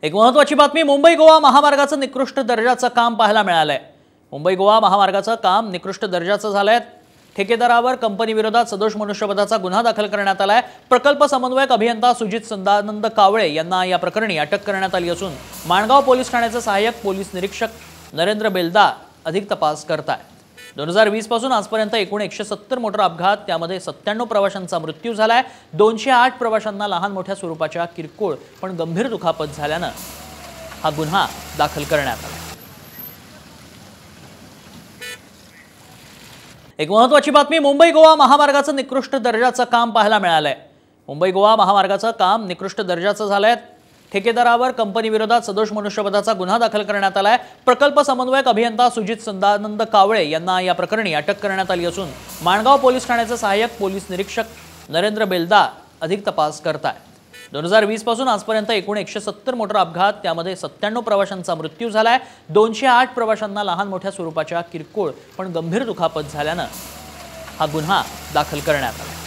एक महत्त्वाची बातमी, मुंबई गोवा महामार्गाचं निकृष्ट दर्जाचं काम पाहायला मिळालंय। मुंबई गोवा महामार्गाचं काम निकृष्ट दर्जाचं झालंय। ठेकेदारावर कंपनी विरोधात सदोष मनुष्यवधाचा गुन्हा दाखल करण्यात आलाय। प्रकल्प समन्वयक अभियंता सुजित सदानंद कावळे यांना या प्रकरणी अटक करण्यात आली असून माणगाव पोलीस ठाण्याचे सहाय्यक पोलीस निरीक्षक नरेंद्र बेलदार अधिक तपास करतायत। 2020 पासून आजपर्यंत एकूण 170 मोटार अपघात, त्यामध्ये 97 प्रवाशांचा मृत्यू झालाय। 208 प्रवाशांना लहान मोठ्या स्वरूपाच्या किरकोळ पण गंभीर दुखापत झाल्याने हा गुन्हा दाखल करण्यात आला। एक महत्त्वाची बातमी, मुंबई गोवा महामार्गाचं निकृष्ट दर्जाचं काम पाहायला मिळालंय। मुंबई गोवा महामार्गाचं काम निकृष्ट दर्जाचं झालंय। ठेकेदारावर कंपनी विरोधात सदोष मनुष्यवधाचा गुन्हा दाखल करण्यात आलाय। प्रकल्प समन्वयक अभियंता सुजित सदानंद कावळे यांना या प्रकरणी अटक करण्यात आली असून माणगाव पोलीस ठाण्याचे सहाय्यक पोलीस निरीक्षक नरेंद्र बेलदार अधिक तपास करतायत। 2020 पासून आजपर्यंत एकूण 170 मोटार अपघात, त्यामध्ये 97 प्रवाशांचा मृत्यू झालाय। 208 प्रवाशांना लहान मोठ्या स्वरूपाच्या किरकोळ पण गंभीर दुखापत झाल्याने हा गुन्हा दाखल करण्यात आला।